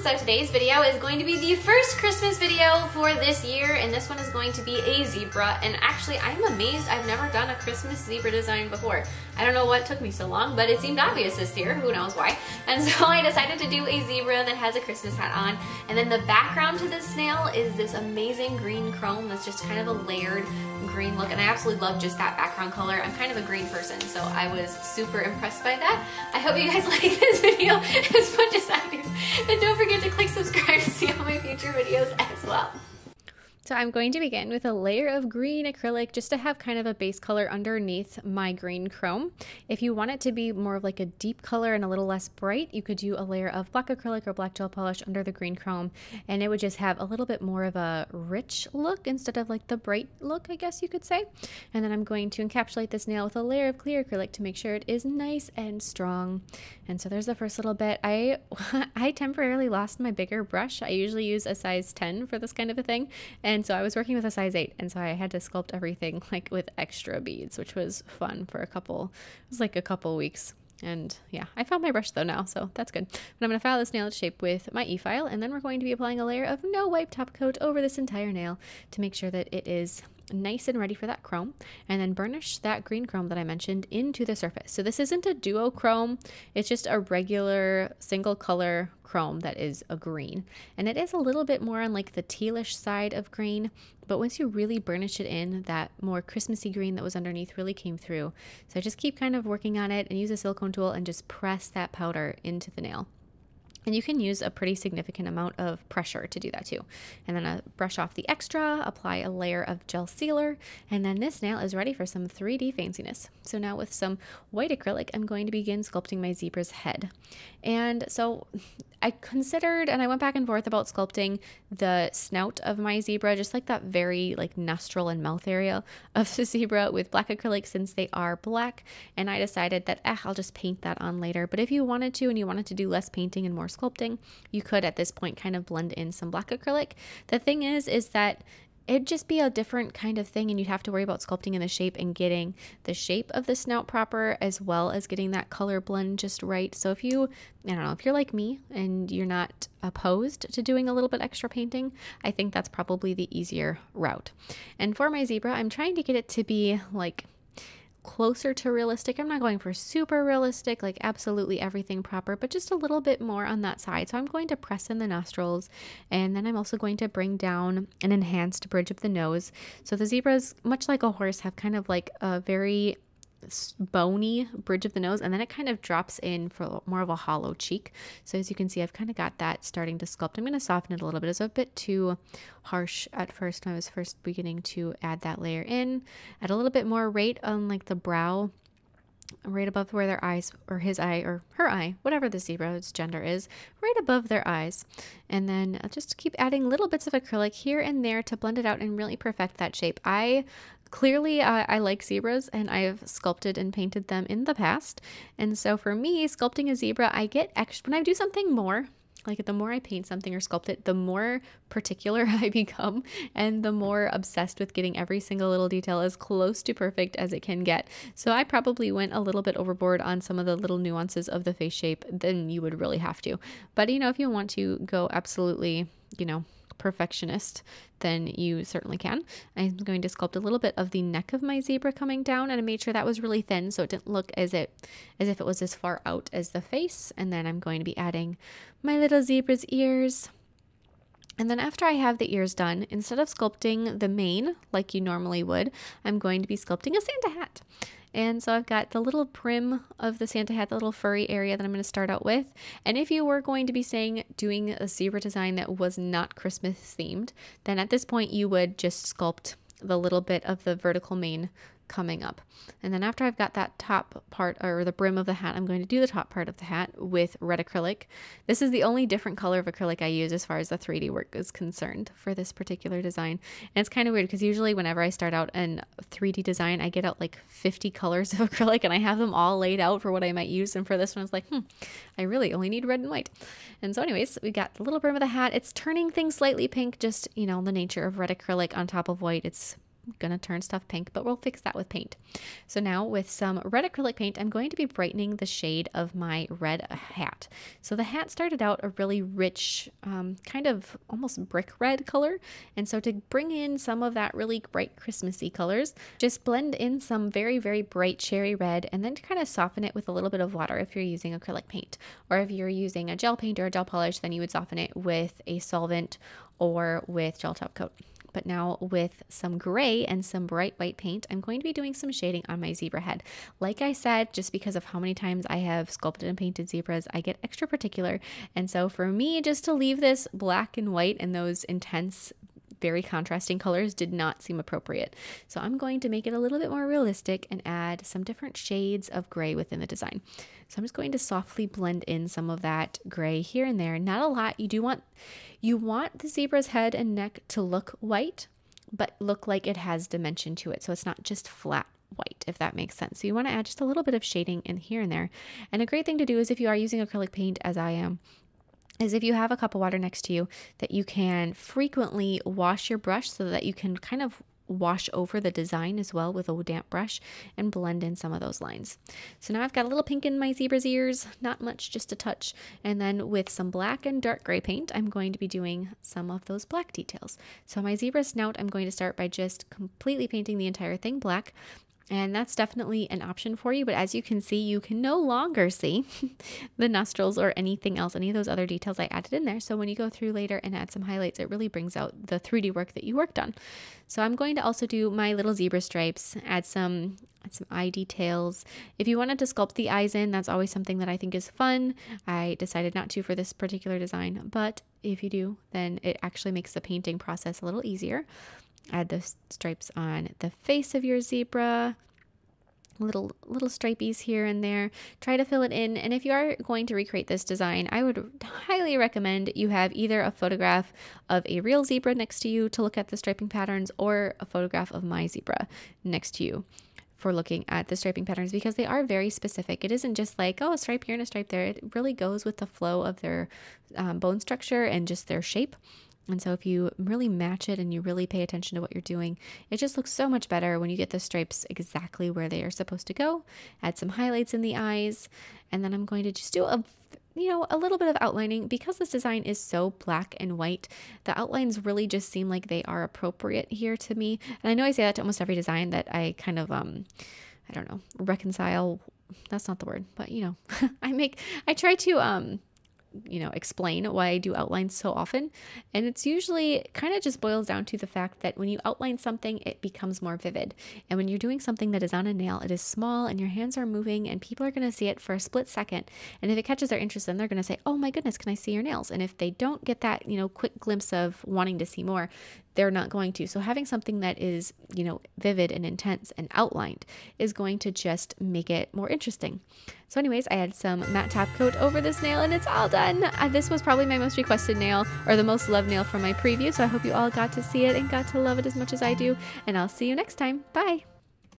So today's video is going to be the first Christmas video for this year, and this one is going to be a zebra. And actually, I'm amazed I've never done a Christmas zebra design before. I don't know what took me so long, but it seemed obvious this year, who knows why. And so I decided to do a zebra that has a Christmas hat on. And then the background to this snail is this amazing green chrome that's just kind of a layered green look, and I absolutely love just that background color. I'm kind of a green person, so I was super impressed by that. I hope you guys like this video as much as I do. And don't forget to click subscribe to see all my future videos as well. So I'm going to begin with a layer of green acrylic just to have kind of a base color underneath my green chrome. If you want it to be more of like a deep color and a little less bright, you could do a layer of black acrylic or black gel polish under the green chrome, and it would just have a little bit more of a rich look instead of like the bright look, I guess you could say. And then I'm going to encapsulate this nail with a layer of clear acrylic to make sure it is nice and strong. And so there's the first little bit. I temporarily lost my bigger brush. I usually use a size 10 for this kind of a thing. And so I was working with a size 8, and so I had to sculpt everything like with extra beads, which was fun for it was like a couple weeks. And yeah, I found my brush though now, so that's good. But I'm going to file this nail to shape with my e-file, and then we're going to be applying a layer of no wipe top coat over this entire nail to make sure that it is nice and ready for that chrome, and then burnish that green chrome that I mentioned into the surface. So this isn't a duo chrome, it's just a regular single color chrome that is a green, and it is a little bit more on like the tealish side of green, but once you really burnish it in, that more Christmassy green that was underneath really came through. So I just keep kind of working on it and use a silicone tool and just press that powder into the nail. And you can use a pretty significant amount of pressure to do that too. And then brush off the extra, apply a layer of gel sealer, and then this nail is ready for some 3D fanciness. So now with some white acrylic, I'm going to begin sculpting my zebra's head. And so I considered, and I went back and forth about sculpting the snout of my zebra, just like that very like nostril and mouth area of the zebra with black acrylic since they are black. And I decided that I'll just paint that on later. But if you wanted to, and you wanted to do less painting and more sculpting, you could at this point kind of blend in some black acrylic. The thing is that it'd just be a different kind of thing, and you'd have to worry about sculpting in the shape and getting the shape of the snout proper, as well as getting that color blend just right. So if you, I don't know, if you're like me and you're not opposed to doing a little bit extra painting, I think that's probably the easier route. And for my zebra, I'm trying to get it to be like closer to realistic. I'm not going for super realistic, like absolutely everything proper, but just a little bit more on that side. So I'm going to press in the nostrils, and then I'm also going to bring down an enhanced bridge of the nose. So the zebras, much like a horse, have kind of like a very bony bridge of the nose, and then it kind of drops in for more of a hollow cheek. So as you can see, I've kind of got that starting to sculpt. I'm going to soften it a little bit. It's a bit too harsh at first when I was first beginning to add that layer in. Add a little bit more right on like the brow, right above where their eyes, or his eye or her eye, whatever the zebra's gender is, right above their eyes. And then I'll just keep adding little bits of acrylic here and there to blend it out and really perfect that shape. Clearly, I like zebras, and I've sculpted and painted them in the past. And so for me, sculpting a zebra, I get extra, when I do something more, like the more I paint something or sculpt it, the more particular I become, and the more obsessed with getting every single little detail as close to perfect as it can get. So I probably went a little bit overboard on some of the little nuances of the face shape than you would really have to. But you know, if you want to go absolutely, you know, perfectionist, then you certainly can. I'm going to sculpt a little bit of the neck of my zebra coming down, and I made sure that was really thin so it didn't look as if it was as far out as the face. And then I'm going to be adding my little zebra's ears. And then after I have the ears done, instead of sculpting the mane like you normally would, I'm going to be sculpting a Santa hat. And so I've got the little brim of the Santa hat, the little furry area that I'm going to start out with. And if you were going to be doing a zebra design that was not Christmas themed, then at this point you would just sculpt the little bit of the vertical mane coming up. And then after I've got that top part, or the brim of the hat, I'm going to do the top part of the hat with red acrylic. This is the only different color of acrylic I use as far as the 3D work is concerned for this particular design. And it's kind of weird because usually whenever I start out in 3D design, I get out like 50 colors of acrylic and I have them all laid out for what I might use. And for this one, it's like, I really only need red and white. And so anyways, we got the little brim of the hat. It's turning things slightly pink, just, you know, the nature of red acrylic on top of white. It's gonna turn stuff pink, but we'll fix that with paint. So now with some red acrylic paint, I'm going to be brightening the shade of my red hat. So the hat started out a really rich, kind of almost brick red color. And so to bring in some of that really bright Christmassy colors, just blend in some very, very bright cherry red and then to kind of soften it with a little bit of water if you're using acrylic paint. Or if you're using a gel paint or a gel polish, then you would soften it with a solvent or with gel top coat. But now with some gray and some bright white paint, I'm going to be doing some shading on my zebra head. Like I said, just because of how many times I have sculpted and painted zebras, I get extra particular. And so for me, just to leave this black and white and those intense, very contrasting colors did not seem appropriate. So I'm going to make it a little bit more realistic and add some different shades of gray within the design. So I'm just going to softly blend in some of that gray here and there. Not a lot. You want the zebra's head and neck to look white, but look like it has dimension to it. So it's not just flat white, if that makes sense. So you want to add just a little bit of shading in here and there. And a great thing to do is if you are using acrylic paint, as I am, is if you have a cup of water next to you, that you can frequently wash your brush so that you can kind of wash over the design as well with a damp brush and blend in some of those lines. So now I've got a little pink in my zebra's ears, not much, just a touch. And then with some black and dark gray paint, I'm going to be doing some of those black details. So my zebra snout, I'm going to start by just completely painting the entire thing black. And that's definitely an option for you. But as you can see, you can no longer see the nostrils or anything else, any of those other details I added in there. So when you go through later and add some highlights, it really brings out the 3D work that you worked on. So I'm going to also do my little zebra stripes, add some eye details. If you wanted to sculpt the eyes in, that's always something that I think is fun. I decided not to for this particular design, but if you do, then it actually makes the painting process a little easier. Add the stripes on the face of your zebra, little stripies here and there. Try to fill it in. And if you are going to recreate this design, I would highly recommend you have either a photograph of a real zebra next to you to look at the striping patterns, or a photograph of my zebra next to you for looking at the striping patterns, because they are very specific. It isn't just like, oh, a stripe here and a stripe there. It really goes with the flow of their bone structure and just their shape. And so if you really match it and you really pay attention to what you're doing, it just looks so much better when you get the stripes exactly where they are supposed to go. Add some highlights in the eyes, and then I'm going to just do a little bit of outlining. Because this design is so black and white, the outlines really just seem like they are appropriate here to me. And I know I say that to almost every design that I kind of, I don't know, reconcile. That's not the word, but I try to, explain why I do outlines so often. And it's usually kind of just boils down to the fact that when you outline something, it becomes more vivid. And when you're doing something that is on a nail, it is small and your hands are moving and people are going to see it for a split second. And if it catches their interest, then they're going to say, oh my goodness, can I see your nails? And if they don't get that, quick glimpse of wanting to see more, they're not going to. So having something that is, vivid and intense and outlined is going to just make it more interesting. So anyways, I had some matte top coat over this nail and it's all done. This was probably my most requested nail, or the most loved nail from my preview. So I hope you all got to see it and got to love it as much as I do. And I'll see you next time. Bye.